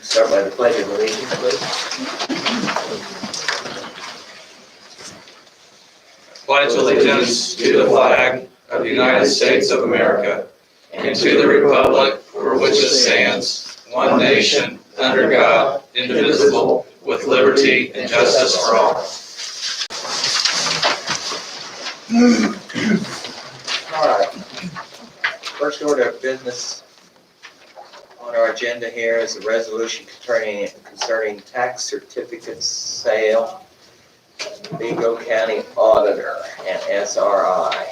Start by the pledge of allegiance, please. Pledge allegiance to the flag of the United States of America and to the republic for which it stands, one nation, under God, indivisible, with liberty and justice for all. All right. First order of business on our agenda here is a resolution concerning tax certificate sale, Vigo County Auditor and SRI.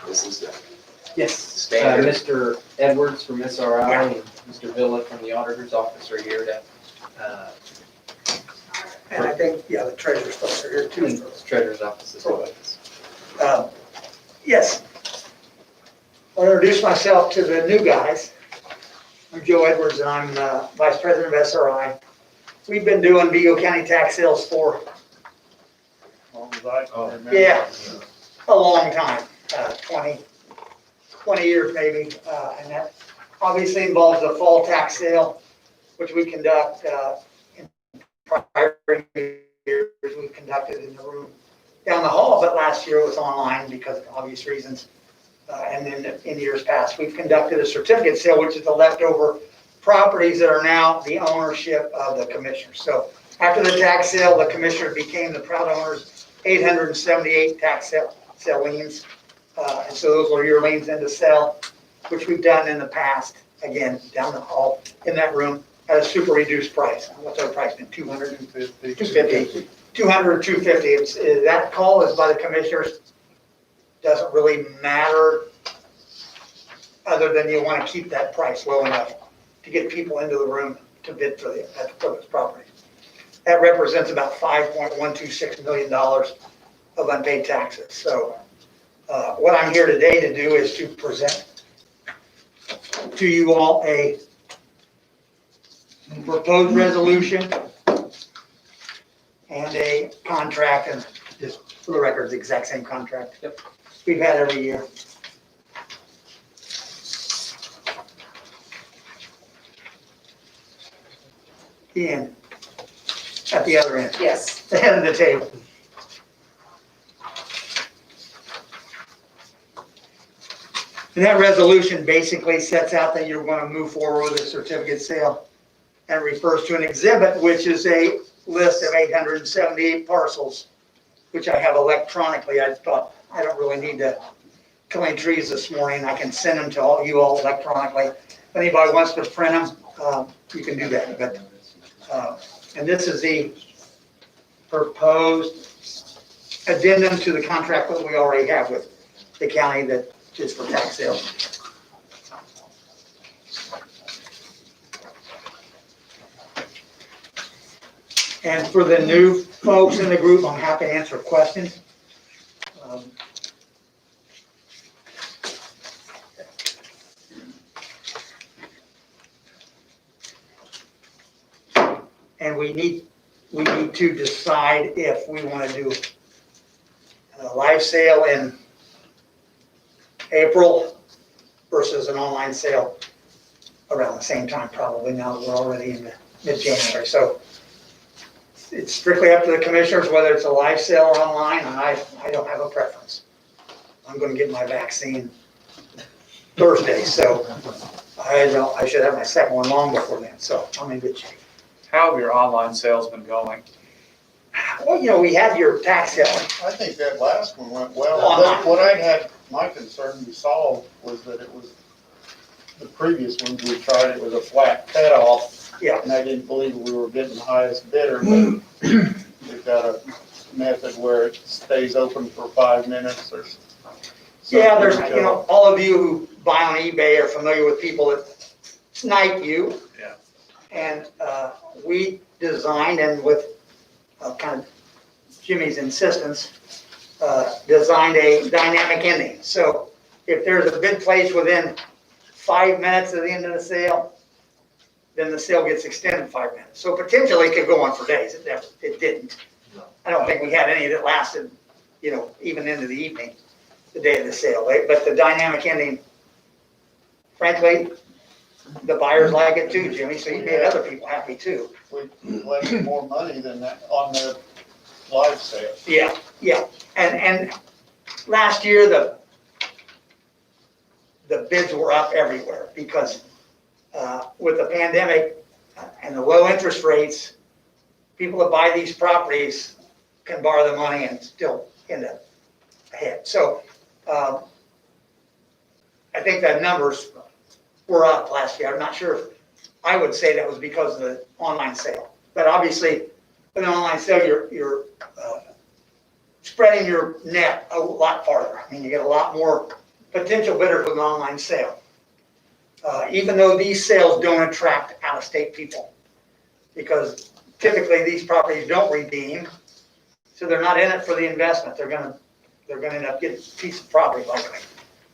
This is the Yes, standard. Mr. Edwards from SRI and Mr. Villa from the Auditor's Office are here to, And I think, yeah, the treasurer's folks are here too. the Treasurer's Office as well. Yes. I'll introduce myself to the new guys. I'm Joe Edwards and I'm Vice President of SRI. We've been doing Vigo County tax sales for yeah, a long time, 20 years maybe. And that obviously involves a fall tax sale, which we conduct in prior years. We conducted in the room down the hall, but last year it was online because of obvious reasons. And then in years past, we've conducted a certificate sale, which is the leftover properties that are now the ownership of the commissioners. So after the tax sale, the commissioner became the proud owners, 878 tax sale liens. And so those are your liens into sell, which we've done in the past, again, down the hall in that room at a super reduced price. What's our price been? 250? 250. 200 or 250. That call is by the commissioners. Doesn't really matter other than you want to keep that price low enough to get people into the room to bid for this property. That represents about $5.126 million of unpaid taxes. So what I'm here today to do is to present to you all a proposed resolution and a contract, and just for the record, the exact same contract. Yep. We've had every year. The end. At the other end. Yes. The head of the table. And that resolution basically sets out that you're going to move forward with a certificate sale and refers to an exhibit, which is a list of 878 parcels, which I have electronically. I thought I don't really need to clean trees this morning. I can send them to all you all electronically. If anybody wants to print them, you can do that. But and this is the proposed addendum to the contract that we already have with the county that is for tax sales. And for the new folks in the group, I'm happy to answer questions. And we need to decide if we want to do a live sale in April versus an online sale around the same time, probably, now that we're already in mid-January. So it's strictly up to the commissioners whether it's a live sale or online, and I don't have a preference. I'm going to get my vaccine Thursday, so I should have my second one long before then, so I'm in good shape. How have your online sales been going? Well, we have your tax sale. I think that last one went well. Online. What I had, my concern we solved was that it was, the previous ones we tried, it was a flat cutoff. Yeah. And I didn't believe we were getting the highest bidder, but we've got a method where it stays open for 5 minutes or something. Yeah, there's, all of you who buy on eBay are familiar with people that snipe you. Yeah. And we designed, and with kind of Jimmy's insistence, designed a dynamic ending. So if there's a bid placed within 5 minutes of the end of the sale, then the sale gets extended 5 minutes. So potentially it could go on for days. It didn't. I don't think we had any that lasted, even into the evening, the day of the sale. But the dynamic ending, frankly, the buyers like it too, Jimmy, so you made other people happy too. We collected more money than that on the live sale. Yeah, and last year, the bids were up everywhere because with the pandemic and the low interest rates, people that buy these properties can borrow the money and still end up ahead. So I think the numbers were up last year. I'm not sure if I would say that was because of the online sale. But obviously, with an online sale, you're spreading your net a lot farther. I mean, you get a lot more potential bidders with an online sale. Even though these sales don't attract out-of-state people, because typically these properties don't redeem, so they're not in it for the investment. They're gonna end up getting a piece of property likely.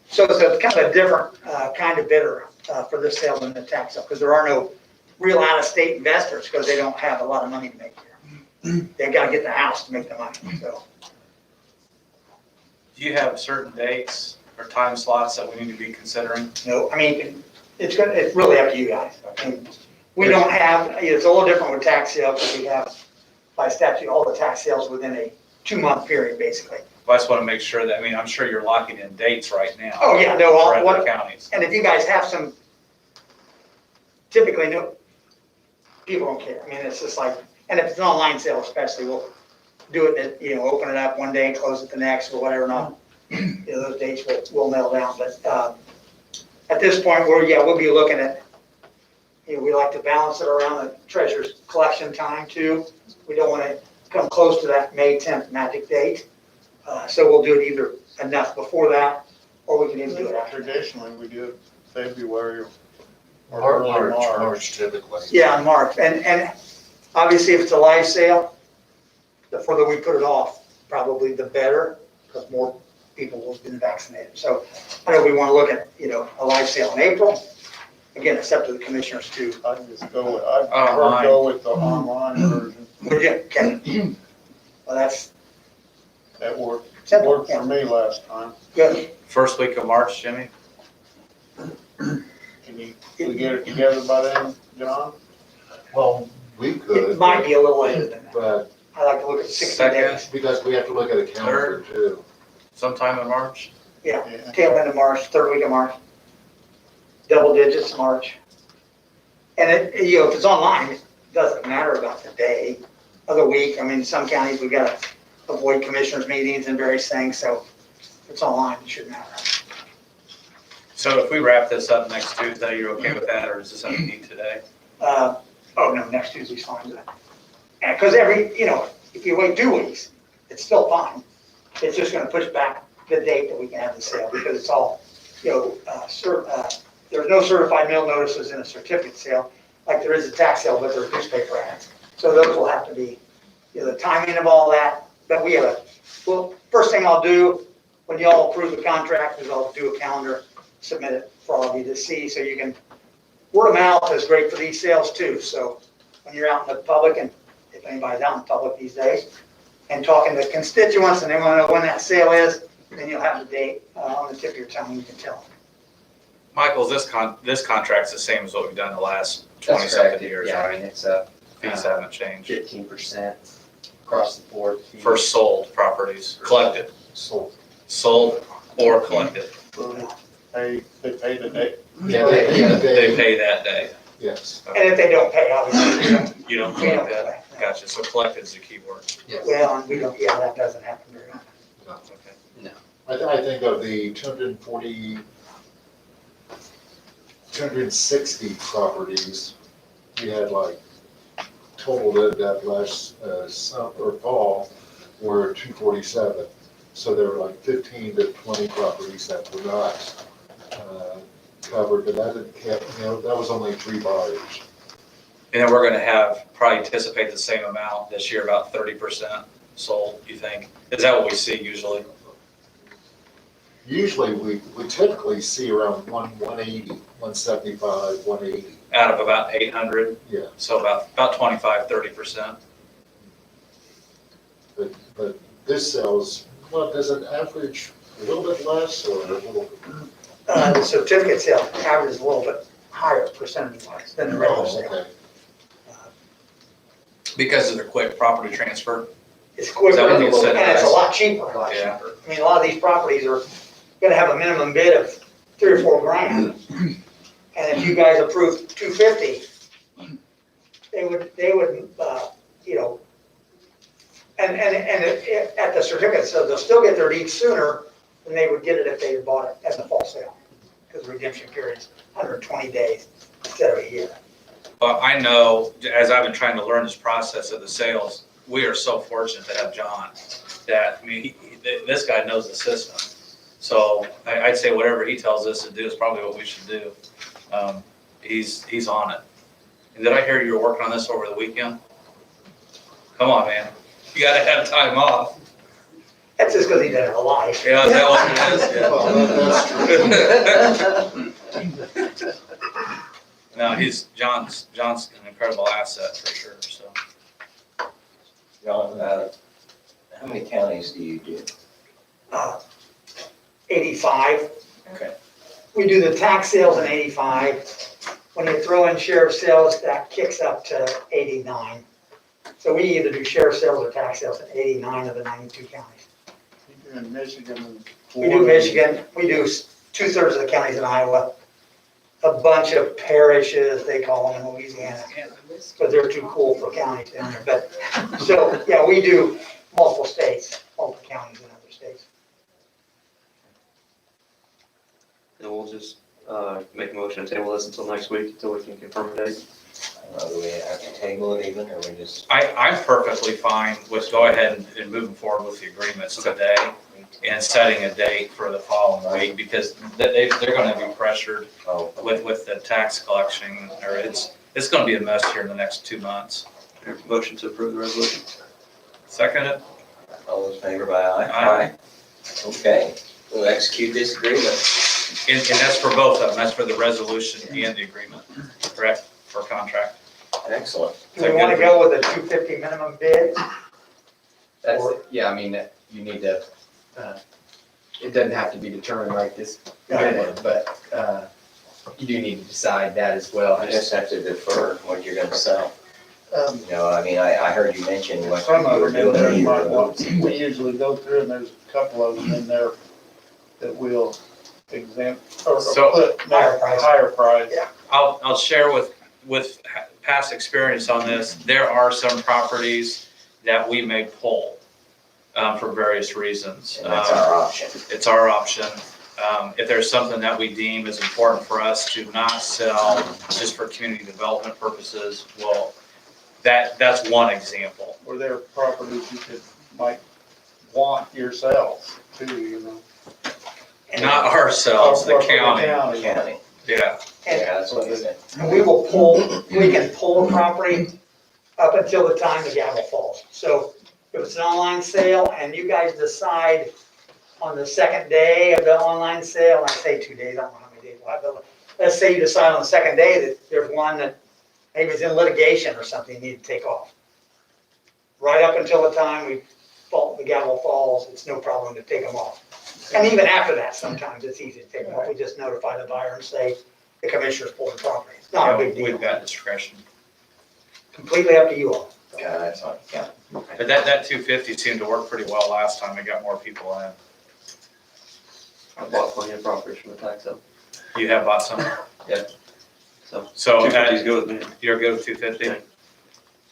So it's a kind of a different kind of bidder for this sale than the tax sale, because there are no real out-of-state investors because they don't have a lot of money to make here. They got to get the house to make the money. So Do you have certain dates or time slots that we need to be considering? no, I mean it's really up to you guys. I mean, we don't have. It's a little different with tax sale because we have by statute all the tax sales within a 2-month period basically. I just want to make sure that, I mean, I'm sure you're locking in dates right now. Oh yeah, no. For other counties. And if you guys have some, typically no, people don't care. I mean, it's just like, and if it's an online sale especially, we'll do it, open it up one day, close it the next, or whatever, not, those dates we'll nail down. But at this point, we'll be looking at, we like to balance it around the treasurer's collection time too. We don't want to come close to that May 10th magic date. So we'll do it either enough before that, or we can even do it after. Traditionally, we do it February or early March. Typically. Yeah, in March. And obviously if it's a live sale, the further we put it off, probably the better, because more people will have been vaccinated. So I know we want to look at, a live sale in April. Again, it's up to the commissioners to, I'd prefer to go with the online version. okay. Well, that's That worked simple. for me last time. Good. First week of March, Jimmy? Can we get it together by then, John? Well, we could. It might be a little later than that. But I like to look at 60 Second. days. because we have to look at a calendar too. Sometime in March? Yeah. Tail end of March, 3rd week of March. Double digits March. And if it's online, it doesn't matter about the day of the week. I mean, some counties, we got to avoid commissioners meetings and various things, so if it's online, it shouldn't matter. So if we wrap this up next Tuesday, you're okay with that, or is this something you need today? No, next Tuesday's fine. And because if you wait 2 weeks, it's still fine. It's just going to push back the date that we can have the sale, because it's all, there's no certified mail notices in a certificate sale, like there is a tax sale, but there are newspaper ads. So those will have to be, the timing of all that. But we have first thing I'll do when you all approve the contract is I'll do a calendar, submit it for all of you to see, so you can, word of mouth is great for these sales too. So when you're out in the public, and if anybody's out in the public these days, and talking to constituents and they want to know when that sale is, then you'll have the date on the tip of your tongue, you can tell them. Michael, this contract's the same as what we've done the last That's 27 correct. years, Yeah, I right? mean, it's Fees haven't changed. 15% across the board. For sold properties, collected, So. sold or collected. They pay the day. Yeah, They pay that day. Yes. And if they don't pay, obviously, You don't we don't collect that? pay. Gotcha, so collected is the key word. Yes. Well, and we don't, that doesn't happen very often. Okay. I think of the 260 properties, we had total that last summer or fall were 247. So there were 15 to 20 properties that were not covered, but that didn't count, that was only 3 buyers. And then we're gonna probably anticipate the same amount this year, about 30% sold, you think? Is that what we see usually? Usually we typically see around 180, 175, 180. Out of about 800, Yeah, so about 25, 30%. but this sells, does it average a little bit less or a little? The certificate sale average is a little bit higher percentage wise than the regular Oh, sale. okay. Because of the quick property transfer. It's quicker Is that what and you it's said, a guys? lot cheaper. Yeah. I mean, a lot of these properties are gonna have a minimum bid of 3 or 4 grand. And if you guys approve 250, they would, you know, and at the certificate, so they'll still get their deed sooner than they would get it if they had bought it at the fall sale. Because the redemption period is 120 days instead of a year. Well, I know, as I've been trying to learn this process of the sales, we are so fortunate to have John, that, I mean, this guy knows the system. So I'd say whatever he tells us to do is probably what we should do. He's on it. And did I hear you were working on this over the weekend? Come on, man. You gotta have time off. That's just because he doesn't have a life. Yeah, is that what it is? Well, that's true. No, John's an incredible asset for sure, so. John, how many counties do you do? 85. Okay. We do the tax sales in 85. When you throw in sheriff sales, that kicks up to 89. So we either do sheriff sales or tax sales in 89 of the 92 counties. You do in Michigan and We do Michigan, we do 2/3 of the counties in Iowa, a bunch of parishes, they call them in Louisiana, but they're too cool for counties down there. But, so, yeah, we do multiple states, multiple counties in other states. And we'll just, make a motion to table this until next week, until we can confirm a date. Do we have to table it even, or we just? I'm perfectly fine with go ahead and moving forward with the agreements today and setting a date for the following week, because they're gonna be pressured Oh, with the tax collection, or it's gonna be a mess here in the next 2 months. Motion to approve the resolution. Second it? all those in favor by aye? Aye. Okay, we'll execute this agreement. And that's for both of them, that's for the resolution and the agreement, correct, for contract? Excellent. Do we want to go with a 250 minimum bid? That's, yeah, I mean, you need to, it doesn't have to be determined right this minute, but, you do need to decide that as well. I just have to defer what you're gonna sell. Um, You know, I mean, I heard you mention what Some you of were them in there doing. you might want, we usually go through and there's a couple of them in there that we'll exempt or So- put Higher price. higher price. Yeah. I'll share with past experience on this, there are some properties that we may pull for various reasons. And that's our option. It's our option. If there's something that we deem is important for us to not sell just for community development purposes, well, that's one example. Or there are properties you might want yourself too, you know. Not ourselves, the Or for county. County, Yeah, And yeah, that's what you said. and we can pull a property up until the time the gavel falls. So if it's an online sale and you guys decide on the second day of the online sale, I say 2 days, I don't know how many days we'll have, but let's say you decide on the second day that there's one that maybe it's in litigation or something, you need to take off. Right up until the time the gavel falls, it's no problem to take them off. And even after that, sometimes it's easy to take them off. We just notify the buyer and say, the commissioner's pulled the property. It's not a big we've deal. got discretion. Completely up to you all. Yeah, that's on county. But that 250 seemed to work pretty well last time. We got more people in. I bought plenty of properties from the tax sale. You have bought some? Yeah. So, So 250 is good with me. you're good with 250? Yeah.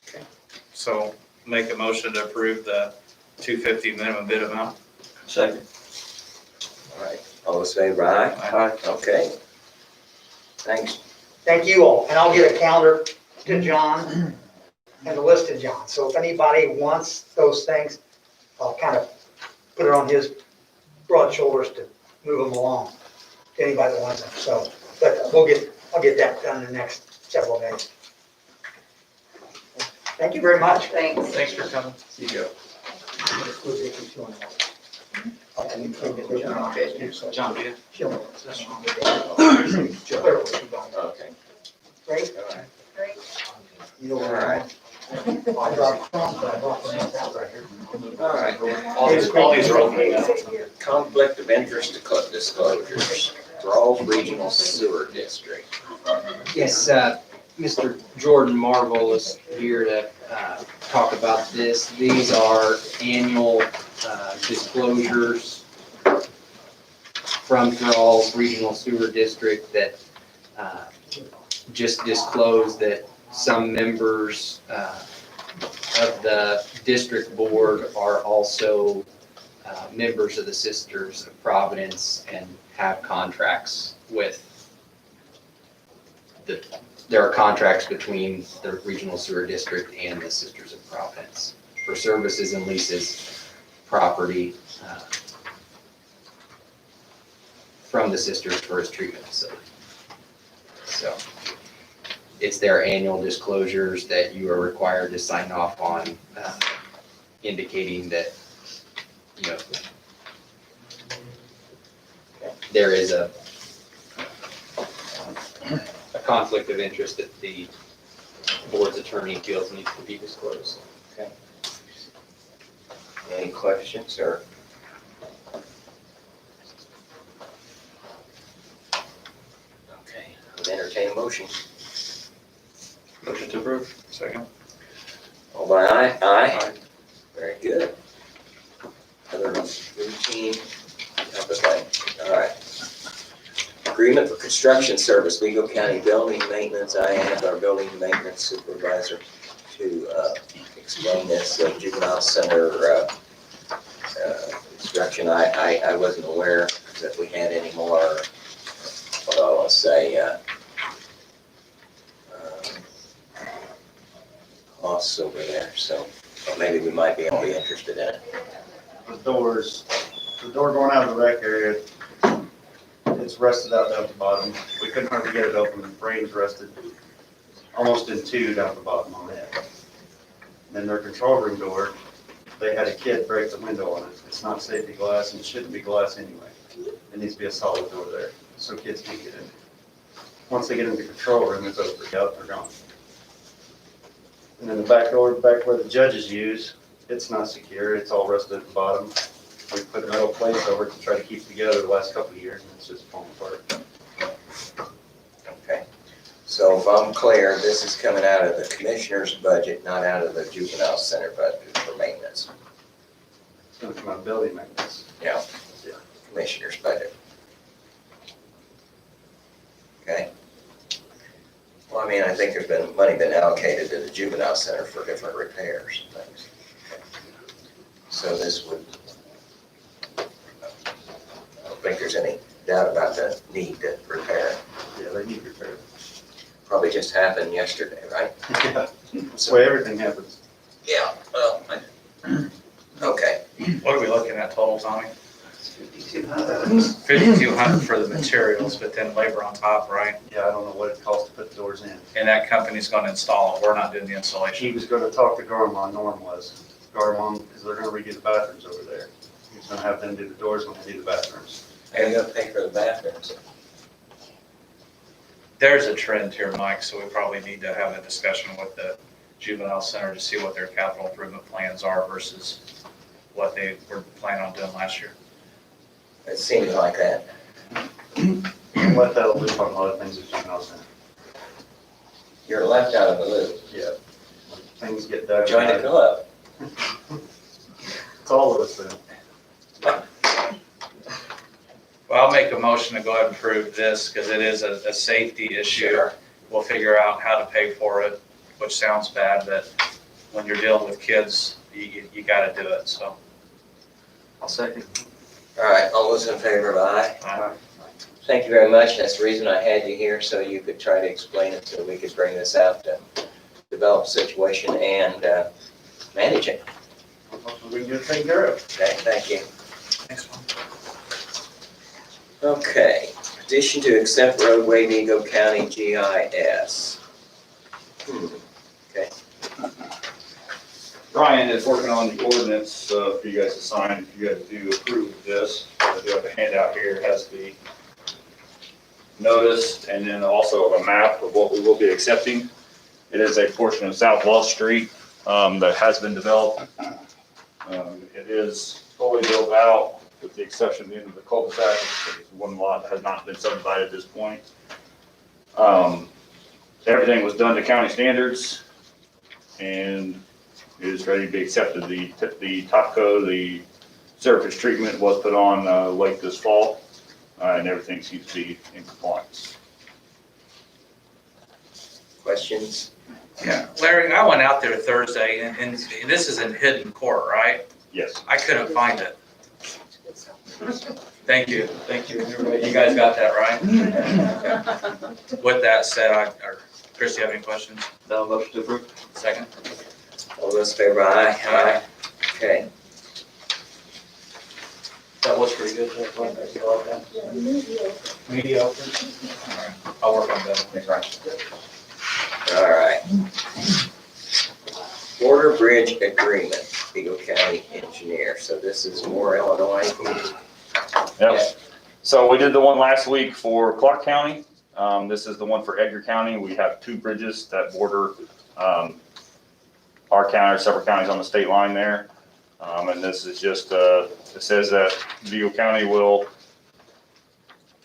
Okay. So make a motion to approve the 250 minimum bid amount. Second. All right, all those in favor aye? Aye. Okay. Thanks. Thank you all. And I'll get a calendar to John and a list to John. So if anybody wants those things, I'll kind of put it on his broad shoulders to move them along. To anybody that wants them. So, but I'll get that done in the next several days. Thank you very much. Thanks. Thanks for coming. See you go. John, yeah. Okay. Great. Great. All right. All right. All these are open now. Conflict of interest disclosures, Rawls Regional Sewer District. Yes, Mr. Jordan Marvel is here to talk about this. These are annual disclosures from Thrall's Regional Sewer District that just disclose that some members of the district board are also members of the Sisters of Providence and have contracts with there are contracts between the Regional Sewer District and the Sisters of Providence for services and leases property from the Sisters for its treatment facility. So it's their annual disclosures that you are required to sign off on, indicating that, you know, there is a conflict of interest that the board's attorney feels needs to be disclosed. Any questions or? Okay, I'll entertain a motion. Motion to approve. Second. All by aye? Aye. Very good. Other routine, help us like, all right. Agreement for construction service, Vigo County Building Maintenance. I have our building maintenance supervisor to explain this juvenile center construction. I wasn't aware that we had any more, what do I want to say, costs over there, so maybe we might be only interested in it. The door going out of the rec area, it's rusted out down the bottom. We couldn't hardly get it open. The frame's rusted almost in two down the bottom on it. Then their control room door, they had a kid break the window on it. It's not safety glass and it shouldn't be glass anyway. It needs to be a solid door there so kids can get in. Once they get into the control room, it's over. Out, they're gone. And then the back door, back where the judges use, it's not secure. It's all rusted at the bottom. We put metal plates over it to try to keep it together the last couple of years, and it's just falling apart. Okay, so if I'm clear, this is coming out of the commissioner's budget, not out of the juvenile center budget for maintenance. It's gonna come out of building maintenance. Yeah, commissioner's budget. Okay. Well, I mean, I think there's been money allocated to the juvenile center for different repairs and things. So this would, I don't think there's any doubt about the need to repair it. Yeah, they need repair. Probably just happened yesterday, right? Yeah, that's the way everything happens. Yeah, well, okay. What are we looking at total, Tommy? 5,200. 5,200 for the materials, but then labor on top, right? Yeah, I don't know what it costs to put the doors in. And that company's gonna install it. We're not doing the installation. He was gonna talk to Garmon, Norm was. Garmon, because they're gonna redo the bathrooms over there. He's gonna have them do the doors when they do the bathrooms. And you're gonna pay for the bathrooms. There's a trend here, Mike, so we probably need to have a discussion with the juvenile center to see what their capital improvement plans are versus what they were planning on doing last year. It seems like that. Let that loop on a lot of things at juvenile center. You're left out of the loop. Yeah. When things get dug. Join the club. It's all of us then. Well, I'll make a motion to go ahead and approve this because it is a safety issue. We'll figure out how to pay for it, which sounds bad, but when you're dealing with kids, you gotta do it, so. I'll second. All right, all those in favor of aye? Thank you very much. That's the reason I had you here, so you could try to explain it so we could bring this out to develop the situation and manage it. Hopefully we can get it taken care of. Okay, thank you. Thanks, Mom. Okay, petition to accept roadway Vigo County GIS. Okay, Ryan is working on the ordinance for you guys to sign, if you guys do approve of this. I do have a handout here, it has the notice and then also a map of what we will be accepting. It is a portion of South Wall Street that has been developed. It is fully built out with the exception of the end of the cul-de-sac. One lot has not been subdivided at this point. Everything was done to county standards and is ready to be accepted. The top coat, the surface treatment was put on late this fall, and everything seems to be in compliance. Questions? Yeah, Larry, I went out there Thursday and this is in Hidden Court, right? Yes. I couldn't find it. Thank you. You guys got that right? With that said, Chris, do you have any questions? No, motion to approve. Second? All those in favor, aye? Aye. Okay, That was pretty good. Mediocre. All right, I'll work on that. Thanks, Ryan. all right. Border Bridge Agreement, Vigo County Engineer. So this is Moore, Illinois. Yep. So we did the one last week for Clark County. This is the one for Edgar County. We have 2 bridges that border our county, or several counties on the state line there. And this is just, it says that Vigo County will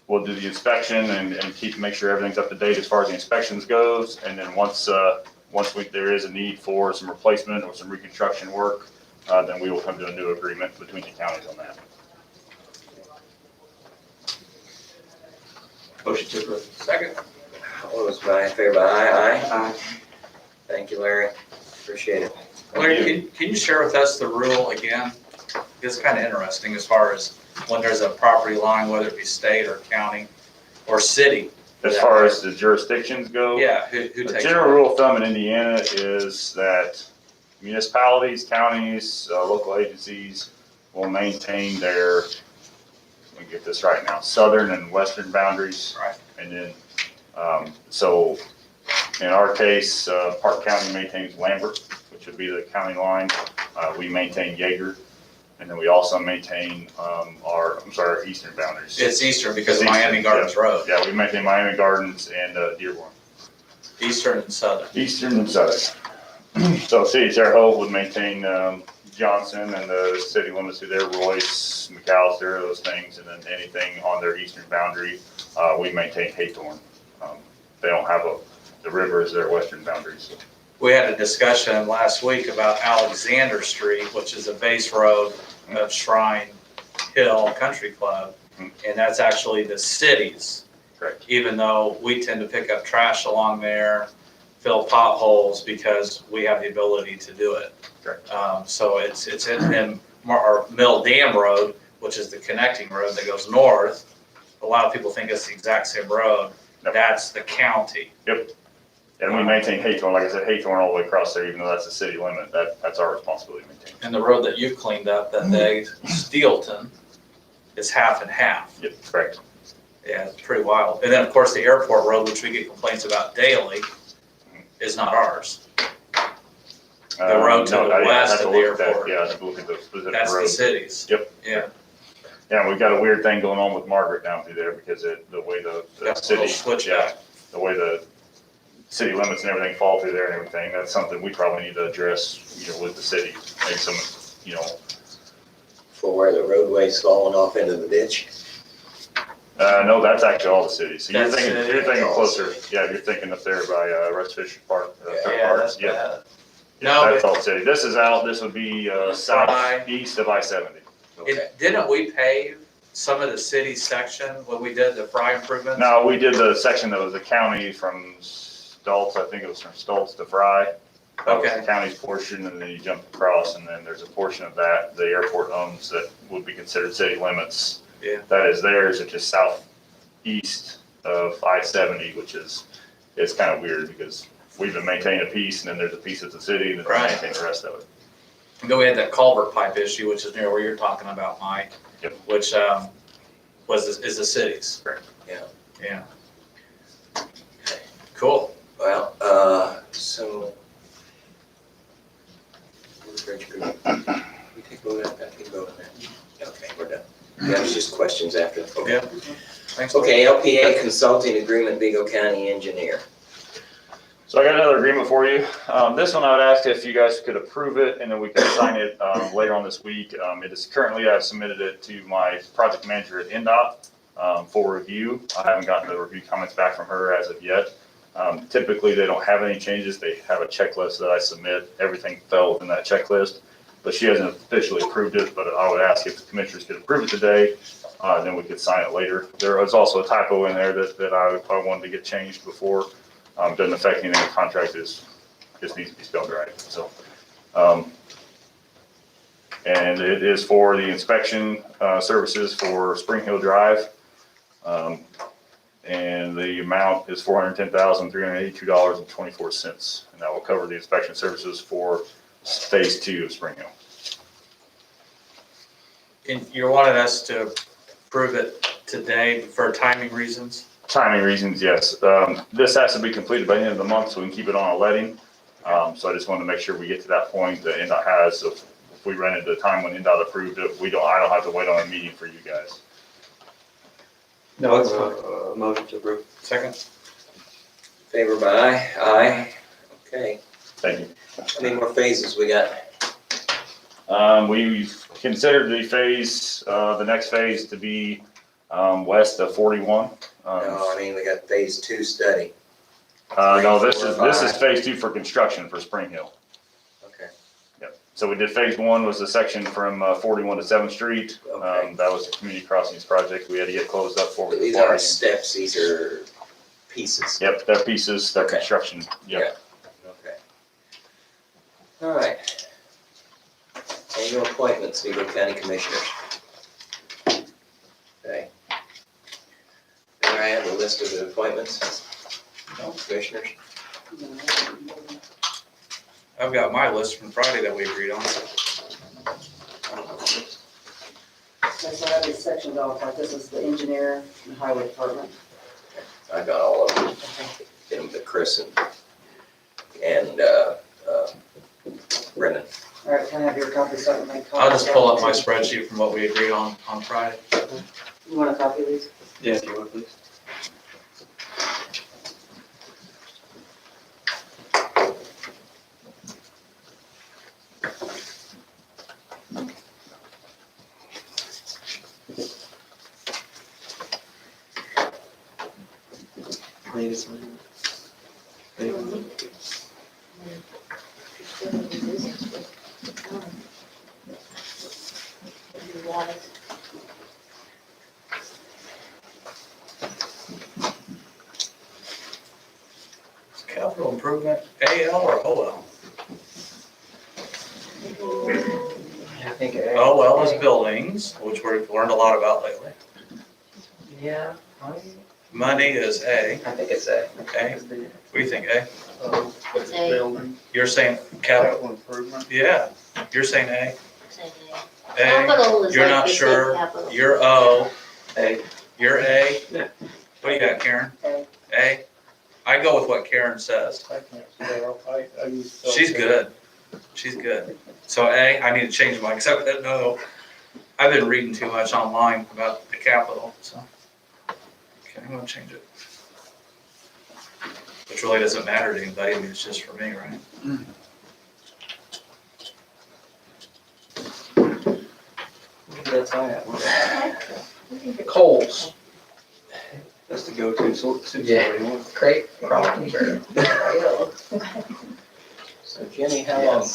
do the inspection and make sure everything's up to date as far as the inspections goes. And then once there is a need for some replacement or some reconstruction work, then we will come to a new agreement between the counties on that. Motion to approve. Second? All those in favor, aye? Aye. Thank you, Larry. Appreciate it. Larry, can you share with us the rule again? It's kind of interesting as far as when there's a property line, whether it be state or county or city. As far as the jurisdictions go. Yeah, who The takes? general rule of thumb in Indiana is that municipalities, counties, local agencies will maintain their, let me get this right now, southern and western boundaries. Right. And then, so in our case, Park County maintains Lambert, which would be the county line. We maintain Yeager. And then we also maintain our eastern boundaries. It's eastern because of It's Miami eastern, Gardens Road, Yeah, we maintain Miami Gardens and Dearborn. eastern and southern. Eastern and southern. So City of Terre Haute would maintain Johnson and the city limits through there, Royce, McAllister, those things, and then anything on their eastern boundary, we maintain Haythorne. They don't have the river is their western boundary, so. We had a discussion last week about Alexander Street, which is a base road of Shrine Hill Country Club. And that's actually the city's. Correct. Even though we tend to pick up trash along there, fill potholes because we have the ability to do it. Correct. So it's in our Mill Dam Road, which is the connecting road that goes north. A lot of people think it's the exact same road. Nope. That's the county. Yep. And we maintain Haythorne, like I said, Haythorne all the way across there, even though that's the city limit, that's our responsibility to maintain. And the road that you cleaned up that day, Steelton, is half and half. Yep, correct. Yeah, it's pretty wild. And then, of course, the airport road, which we get complaints about daily, is not ours. The road to No, the I have west to of the look at that. airport. Yeah, I have to look at the specific That's the road. city's. Yep. Yeah. Yeah, we've got a weird thing going on with Margaret down through there because the way the That's a little city, switchback. the way the city limits and everything fall through there and everything, that's something we probably need to address, with the city. Maybe some, For where the roadway's falling off into the ditch. no, that's actually all the cities. So you're That's thinking, it. you're thinking closer, yeah, you're thinking up there by, Russ Fisher Park. Yeah, that's Yeah. bad. Yeah, No, that's but- all city. This is out, this would be, southeast of I-70. Didn't we pave some of the city section when we did the Fry improvements? No, we did the section that was the county from Stoltz, I think it was from Stoltz to Fry. That was Okay. the county's portion, and then you jump across, and then there's a portion of that the airport owns that would be considered city limits. Yeah. That is theirs, which is southeast of I-70, which is, it's kind of weird because we've been maintaining a piece, and then there's a piece of the city, and then we Right. maintain the rest of it. And then we had that culvert pipe issue, which is near where you're talking about, Mike. Yep. Which is the city's. Correct. Yeah. Yeah. Cool. Well, so. Bridge agreement. We take a vote on that, take a vote on that. Okay, we're done. That was just questions after. Okay. Yeah. Thanks. Okay, LPA Consulting Agreement, Vigo County Engineer. So I got another agreement for you. This one I would ask if you guys could approve it and then we can sign it later on this week. It is currently, I've submitted it to my project manager at NDOT for review. I haven't gotten the review comments back from her as of yet. Typically, they don't have any changes. They have a checklist that I submit. Everything fell within that checklist. But she hasn't officially approved it, but I would ask if the commissioners could approve it today, then we could sign it later. There was also a typo in there that I wanted to get changed before. Doesn't affect anything. The contract just needs to be spelled right, so. And it is for the inspection, services for Spring Hill Drive. And the amount is $410,382.24. And that will cover the inspection services for phase 2 of Spring Hill. And you're wanting us to approve it today for timing reasons? Timing reasons, yes. This has to be completed by the end of the month so we can keep it on a letting. So I just wanted to make sure we get to that point that NDOT has. So if we run into the time when NDOT approved it, I don't have to wait on a meeting for you guys. No, it's motion to approve. Second? Favor by aye? Aye. Okay. Thank you. How many more phases we got? We've considered the next phase to be west of 41. No, I mean, we got phase 2 study. No, Three, this four, is five. phase 2 for construction for Spring Hill. Okay. Yep. So we did phase 1 was the section from 41 to 7th Street. Okay. That was the community crossings project. We had to get closed up for. These aren't steps, these are pieces. Yep, they're pieces, they're Okay. construction. Yep. Okay. All right. Annual appointments, Vigo County Commissioners. Okay. There I have the list of the appointments. Commissioners. I've got my list from Friday that we agreed on. That's why I have these sections off, like this is the engineer and highway department. I got all of them. Get them to Chris and Brendan. All right, can I have your copy so I can make copies? I'll just pull up my spreadsheet from what we agreed on Friday. You want a copy of these? Yeah, if you would, please. Need to sign it. Capital improvement, AL or OL? I think. OL is buildings, which we've learned a lot about lately. Yeah, Money is A, I think it's A. okay? What do you think, A? What's the building, You're saying capital, capital improvement? yeah, you're saying A? A, Capital is you're like not the state sure, capital. you're O, A. you're A? Yeah. What do you got, Karen? A. A? I go with what Karen says. I can't spell, I use. She's good. She's good. So A, I need to change mine, except that no, I've been reading too much online about the capital, so. Okay, I'm gonna change it. Which really doesn't matter to anybody, I mean, it's just for me, right? That's all I have. Coles. That's the go-to soup Yeah. anymore. Great problem. So Jenny, how long,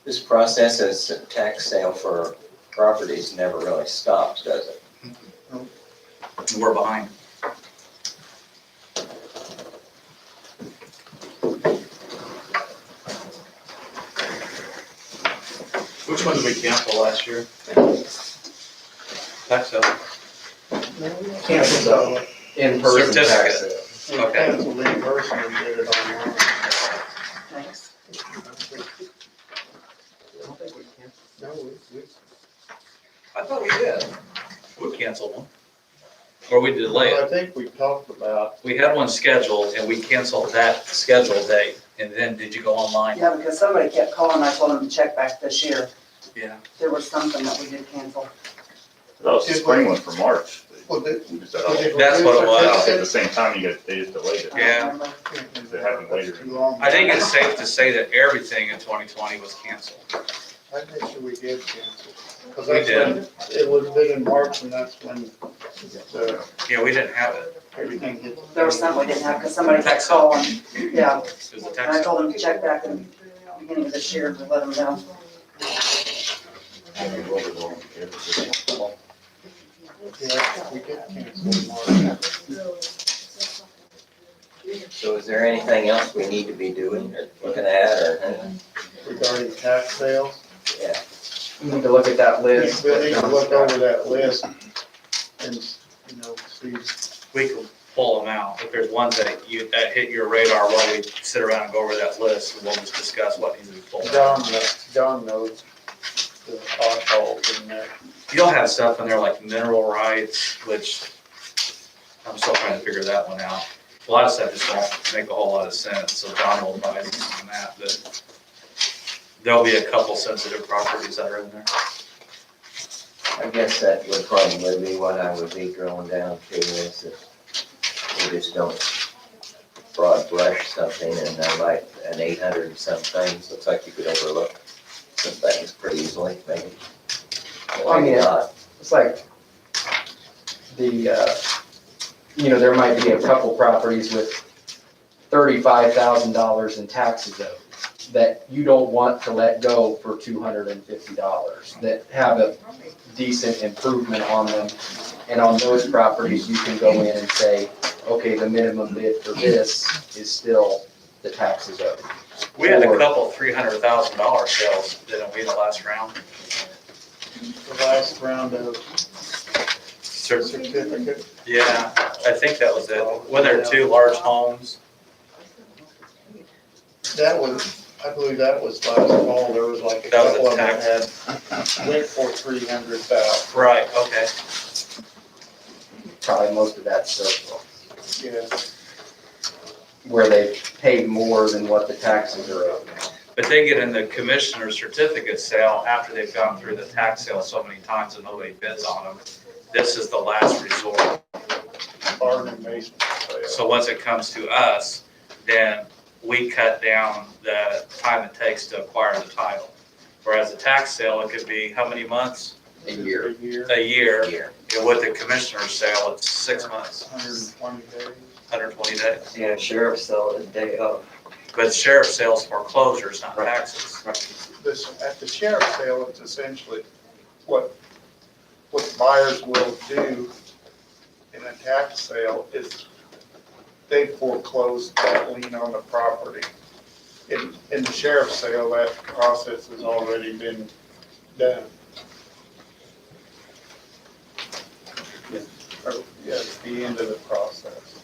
this process as a tax sale for properties never really stops, does it? We're behind. Which one did we cancel last year? Tax sale. Cancel the in-person tax Certificate. sale. Okay. Canceled the in-person and did it online. Thanks. No, we I thought we did. We canceled one. Or we delayed I it. think we talked about, We had one scheduled and we canceled that scheduled date. And then did you go online? Yeah, because somebody kept calling, I told them to check back this year. Yeah. There was something that we did cancel. That was the spring one for March. well, did. Is that all? That's what it was. At the same time, they just delayed it. I don't Yeah. remember. It happened later. Too long. I think it's safe to say that everything in 2020 was canceled. I think we did cancel. Because We that's when, it would have been in March and that's when the Yeah, we didn't have it. everything hit. There was something we didn't have, because somebody kept Tax sale. calling, yeah, It was a and I tax. told them to check back in the beginning of this year to let them know. Yeah, we did cancel March. So is there anything else we need to be doing or looking at or? Regarding tax sales, Yeah, You need to look at that list. we need to look over that list and, see. We can pull them out. If there's ones that hit your radar while we sit around and go over that list, and we'll just discuss what needs to be pulled out. John knows the oddballs in there. You'll have stuff in there like mineral rights, which I'm still trying to figure that one out. A lot of stuff just don't make a whole lot of sense, so John will advise us on that, but there'll be a couple sensitive properties that are in there. I guess that would probably be what I would be drilling down to is that we just don't broad brush something and like an 800 and some things, looks like you could overlook some things pretty easily, maybe. I mean, Maybe not. It's like there might be a couple properties with $35,000 in taxes owed that you don't want to let go for $250, that have a decent improvement on them. And on those properties, you can go in and say, okay, the minimum bid for this is still the taxes owed. We had a couple $300,000 sales, didn't we, the last round? The last round of certificate. Yeah, I think that was it. Were there two large homes? I believe that was last fall, there was like a That was a couple of them had, went for 300,000. Right, okay. Probably most of that's circle, Yeah, where they paid more than what the taxes are owed. But they get in the commissioner's certificate sale after they've gone through the tax sale so many times and nobody bids on them. This is the last resort. barn and basement sale. So once it comes to us, then we cut down the time it takes to acquire the title. Whereas a tax sale, it could be how many months? A year. A year, A year. Year. And with the commissioner's sale, it's 6 months, 120 days. 120 days. Yeah, sheriff's sale a day up. But sheriff's sale's foreclosures, not taxes. At the sheriff's sale, it's essentially what buyers will do in a tax sale is they foreclose that lien on the property. In the sheriff's sale, that process has already been done. Yeah, it's the end of the process.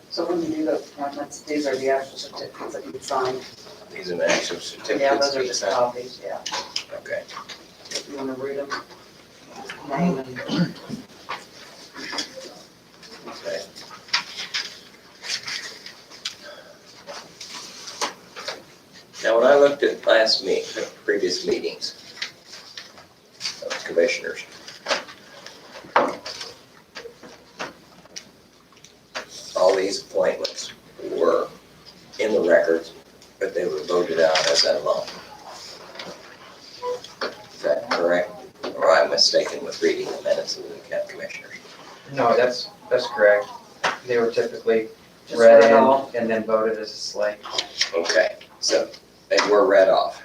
So when you do those appointments, these are the actual certificates that you would sign. These are the actual Yeah, certificates. those are just copies, yeah. Okay. If you want to read them. Name and Okay. Now, when I looked at previous meetings of commissioners, all these appointments were in the records, but they were voted out as that alone. Is that correct? Or am I mistaken with reading the minutes of the county commissioners? No, that's correct. They were typically just read read all. in and then voted as a slate. Okay, so they were read off.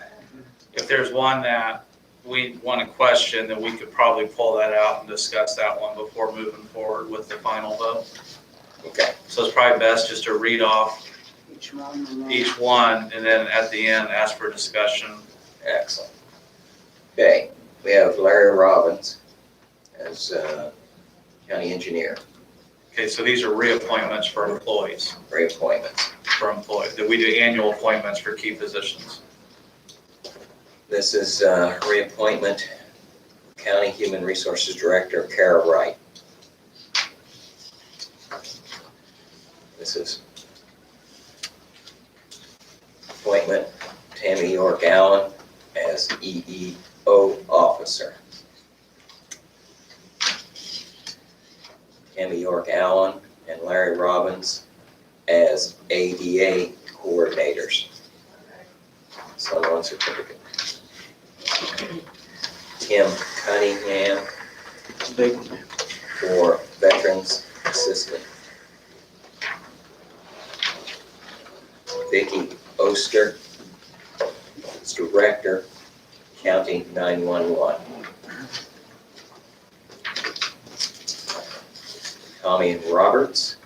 If there's one that we want to question, then we could probably pull that out and discuss that one before moving forward with the final vote. Okay, So it's probably best just to read off Each one. And then each one and then at the end, ask for discussion. excellent. Okay, we have Larry Robbins as county engineer, Okay, so these are reappointments for employees, reappointments. that we do annual appointments for key positions. This is reappointment, County Human Resources Director Kara Wright. This is appointment Tammy York Allen as EEO officer. Tammy York Allen and Larry Robbins as ADA coordinators. So on certificate. Kim Cunningham for Veterans Assistant. Vicki Oster as Director, County 911. Tommy Roberts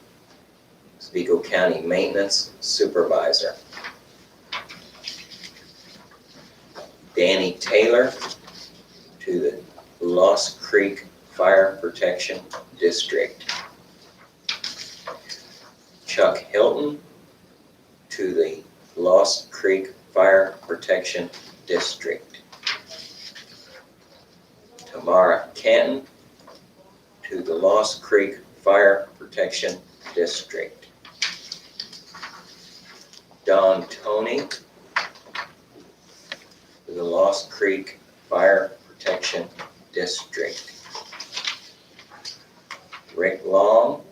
as Vigo County Maintenance Supervisor. Danny Taylor to the Lost Creek Fire Protection District. Chuck Hilton to the Lost Creek Fire Protection District. Tamara Canton to the Lost Creek Fire Protection District. Don Toney to the Lost Creek Fire Protection District. Rick Long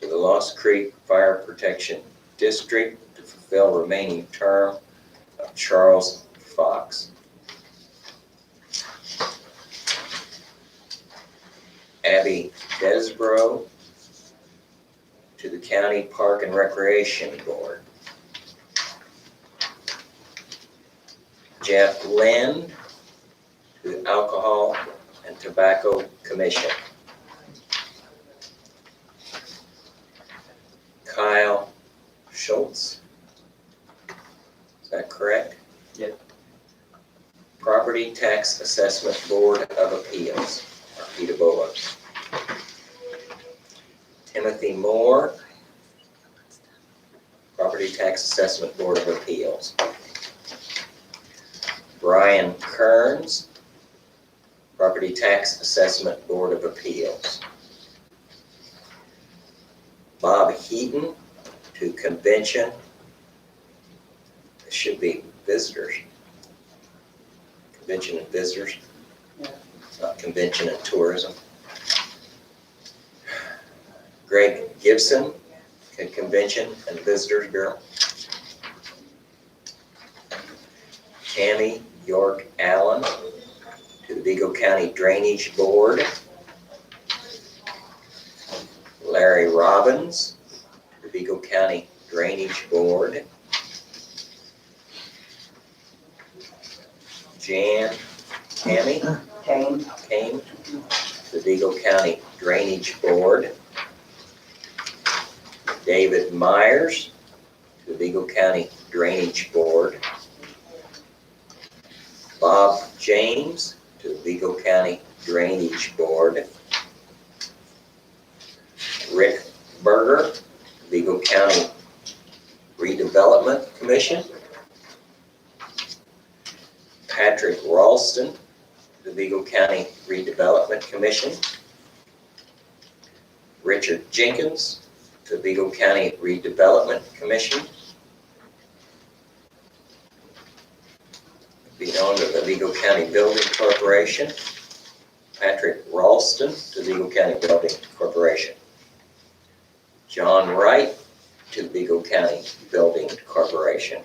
to the Lost Creek Fire Protection District to fulfill remaining term of Charles Fox. Abby Desborough to the County Park and Recreation Board. Jeff Lynn to the Alcohol and Tobacco Commission. Kyle Schultz, is that correct? Yep. Property Tax Assessment Board of Appeals, or PTABOA. Timothy Moore, Property Tax Assessment Board of Appeals. Brian Kearns, Property Tax Assessment Board of Appeals. Bob Heaton to Convention. It should be Visitors. Convention and Visitors. Yeah. Not Convention and Tourism. Greg Gibson, Convention and Visitors Bureau. Tammy York Allen to the Vigo County Drainage Board. Larry Robbins to the Vigo County Drainage Board. Jan Kane to the Vigo County Drainage Board. David Myers to the Vigo County Drainage Board. Bob James to the Vigo County Drainage Board. Rick Berger, Vigo County Redevelopment Commission. Patrick Ralston, the Vigo County Redevelopment Commission. Richard Jenkins, to the Vigo County Redevelopment Commission. Be known to the Vigo County Building Corporation. Patrick Ralston, to the Vigo County Building Corporation. John Wright to Vigo County Building Corporation.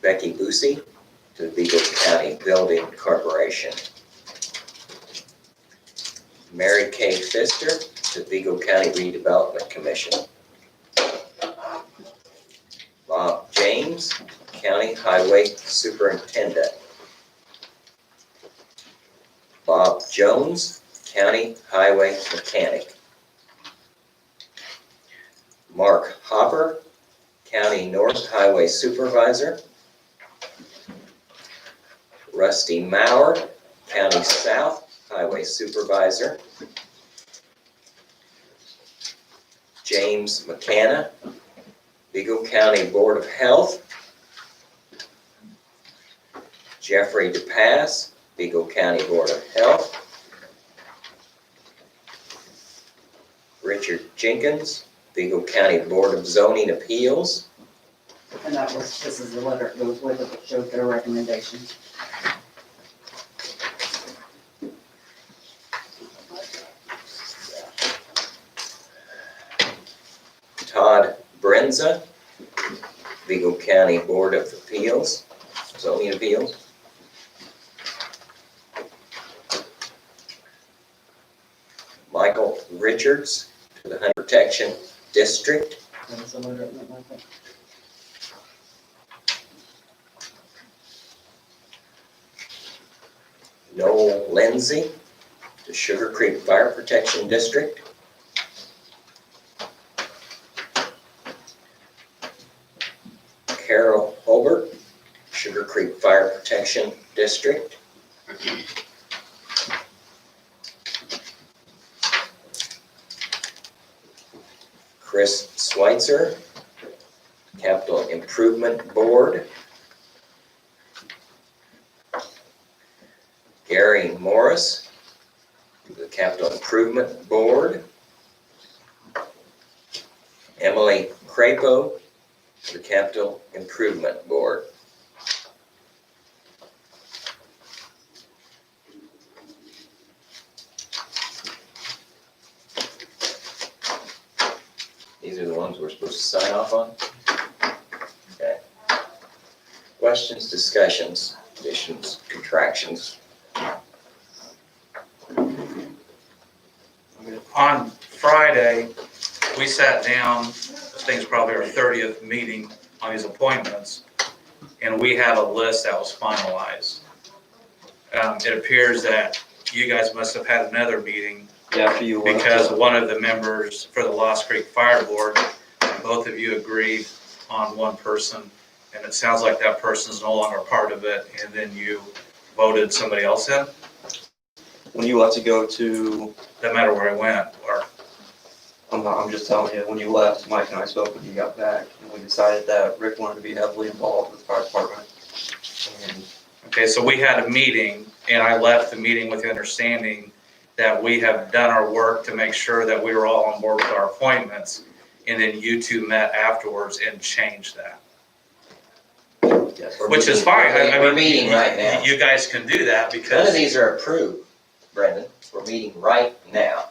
Becky Lucy to Vigo County Building Corporation. Mary Kay Pfister to Vigo County Redevelopment Commission. Bob James, County Highway Superintendent. Bob Jones, County Highway Mechanic. Mark Hopper, County North Highway Supervisor. Rusty Maurer, County South Highway Supervisor. James McCanna, Vigo County Board of Health. Jeffrey DePass, Vigo County Board of Health. Richard Jenkins, Vigo County Board of Zoning Appeals. And this is the letter that goes with it that shows their recommendations. Todd Brenza, Vigo County Board of Appeals, Zoning Appeals. Michael Richards to the Hunter Protection District. Noel Lindsay to Sugar Creek Fire Protection District. Carol Holbert, Sugar Creek Fire Protection District. Chris Schweitzer, Capital Improvement Board. Gary Morris, the Capital Improvement Board. Emily Crapo, the Capital Improvement Board. These are the ones we're supposed to sign off on? Okay. Questions, discussions, additions, contractions? On Friday, we sat down, this thing's probably our 30th meeting on these appointments, and we had a list that was finalized. It appears that you guys must have had another meeting Yeah, after you left. because one of the members for the Lost Creek Fire Board, both of you agreed on one person, and it sounds like that person's no longer part of it, and then you voted somebody else in? When you left to go to, Doesn't matter where I went, or, I'm just telling you, when you left, Mike and I spoke when you got back, and we decided that Rick wanted to be heavily involved with the fire department. And okay, so we had a meeting, and I left the meeting with the understanding that we have done our work to make sure that we were all on board with our appointments, and then you two met afterwards and changed that. yes, Which is fine. I We're mean, meeting right now. You guys can do that None because, of these are approved, Brendan. We're meeting right now.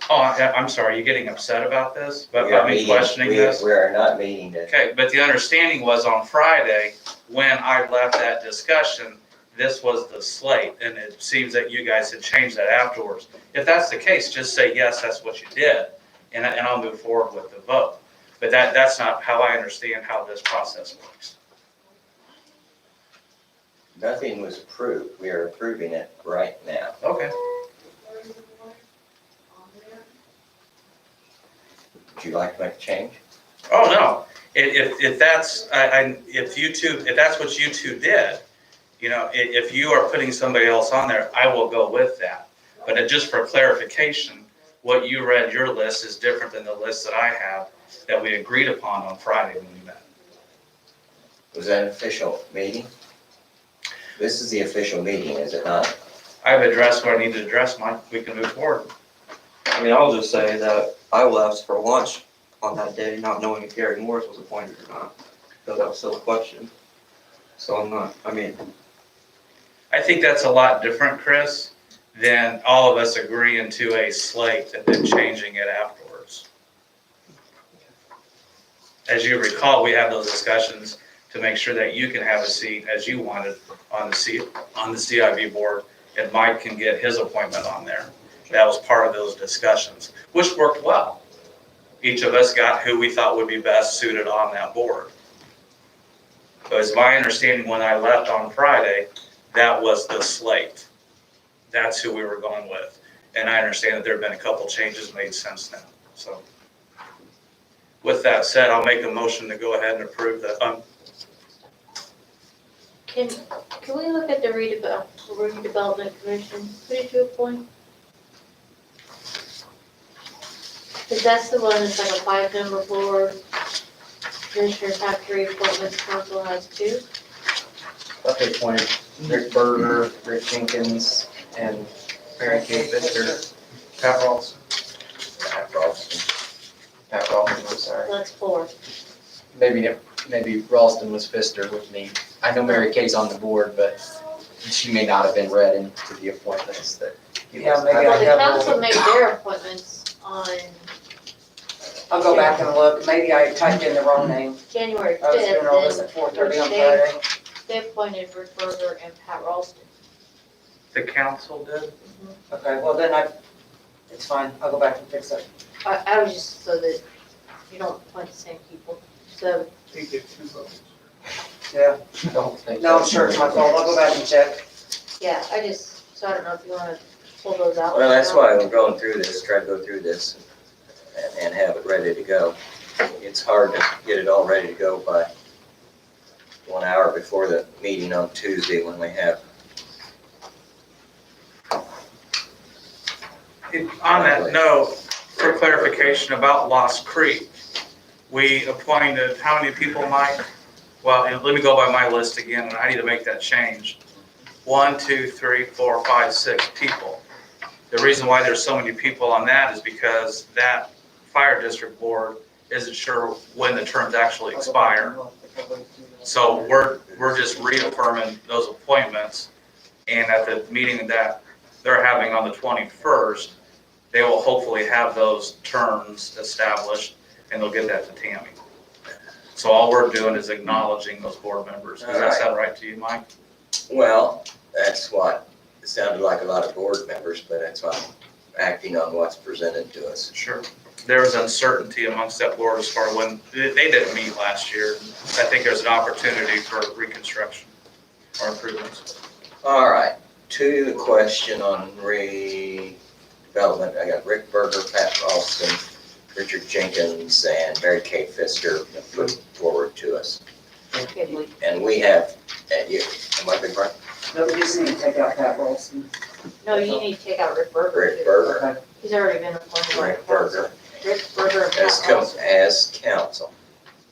I'm sorry, you getting upset about this? We About are me meeting- questioning we- this? We are not meeting to. Okay, but the understanding was on Friday, when I left that discussion, this was the slate, and it seems that you guys had changed that afterwards. If that's the case, just say, yes, that's what you did, and I'll move forward with the vote. But that's not how I understand how this process works. Nothing was approved. We are approving it right now. Okay. Would you like to make a change? Oh, no. If that's, if that's what you two did, you know, if you are putting somebody else on there, I will go with that. But just for clarification, what you read, your list is different than the list that I have that we agreed upon on Friday when we met. Was that an official meeting? This is the official meeting, is it not? I've addressed what I need to address, Mike. We can move forward. I mean, I'll just say that I left for lunch on that day, not knowing if Gary Morris was appointed or not, because that was still a question. So I'm not, I mean, I think that's a lot different, Chris, than all of us agreeing to a slate and then changing it afterwards. As you recall, we had those discussions to make sure that you can have a seat as you wanted on the CIV board, and Mike can get his appointment on there. That was part of those discussions, which worked well. Each of us got who we thought would be best suited on that board. But it's my understanding when I left on Friday, that was the slate. That's who we were going with. And I understand that there have been a couple changes made since then. So with that said, I'll make a motion to go ahead and approve that. Can we look at the redevelopment commission? Who did you appoint? Because that's the one that's like a 5-member board. Commissioners have 3 appointments, council has 2. But they appointed Rick Berger, Rick Jenkins, and Mary Kay Pfister. Pat Ralston. Pat Ralston, I'm sorry. That's 4. Maybe Ralston was Pfister with me. I know Mary Kay's on the board, but she may not have been read into the appointments that he Yeah, was. maybe Well, I the have council one. made their appointments on I'll go back and look. Maybe I typed in the wrong name. January I was doing all this 5th, at 4:30 on They- Friday. they appointed Rick Berger and Pat Ralston. The council did? Okay, well then It's fine, I'll go back and fix it. I was just so that you don't appoint the same people. So, Yeah, Don't think no, I'm so. sure it's my fault, I'll go back and check. yeah, so I don't know if you wanna pull those out. Well, that's why we're going through this, try to go through this and have it ready to go. It's hard to get it all ready to go by 1 hour before the meeting on Tuesday when we have. On that note, for clarification about Lost Creek, we appointed how many people, Mike? Well, and let me go by my list again, and I need to make that change. 1, 2, 3, 4, 5, 6 people. The reason why there's so many people on that is because that fire district board isn't sure when the terms actually expire. So we're just reaffirming those appointments, and at the meeting that they're having on the 21st, they will hopefully have those terms established, and they'll get that to Tammy. So all we're doing is acknowledging those board members. Does that sound right to you, Mike? Well, that's what, it sounded like a lot of board members, but that's why I'm acting on what's presented to us. Sure. There was uncertainty amongst that board as far when, they didn't meet last year. I think there's an opportunity for reconstruction or improvements. All right, to the question on redevelopment, I got Rick Berger, Pat Ralston, Richard Jenkins, and Mary Kay Pfister put forward to us. Okay, And we have, and you, am I big right? No, we just need to take out Pat Wilson. No, you need to take out Rick Berger. Rick too. Berger, Okay. He's already been appointed by the Rick council. Berger, Rick Berger and as, Pat Wilson. as council.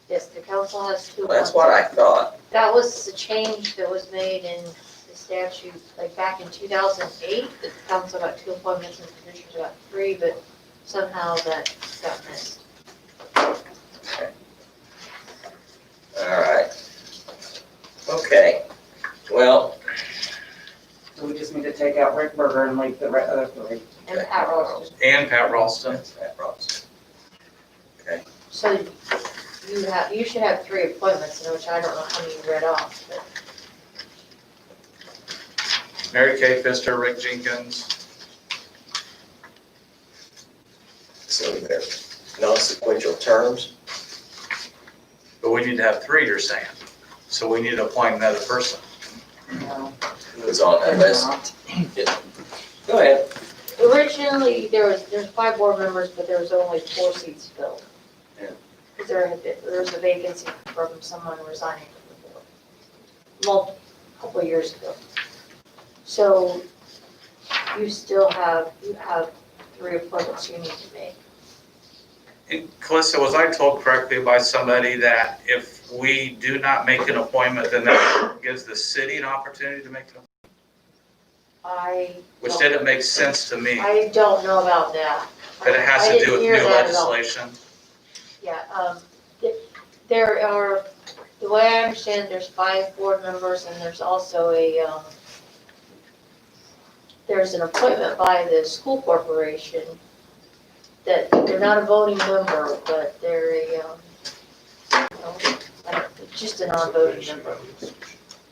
Yes, the council has 2. That's what I thought. That was the change that was made in the statute, like back in 2008, the council got 2 appointments and the commissioners got 3, but somehow that got missed. All right. Okay, well, So we just need to take out Rick Berger and leave the other 3. And Pat Ralston. And Pat Ralston. that's Pat Ralston. So you should have 3 appointments, in which I don't know how many you read off, but Mary Kay Pfister, Rick Jenkins. So they're non-sequential terms. But we need to have 3, you're saying. So we need to appoint another person. Who was on that list? Go ahead. originally, there's 5 board members, but there was only 4 seats filled. Yeah. Because there was a vacancy from someone resigning from the board, couple of years ago. So you have 3 appointments you need to make. And Calista, was I told correctly by somebody that if we do not make an appointment, then that gives the city an opportunity to make an appointment? Which didn't make sense to me, I don't know about that. that it has I to didn't do with hear new that at all. legislation. Yeah, there are, the way I understand, there's 5 board members, and there's also there's an appointment by the school corporation that they're not a voting member, but they're just a non-voting member.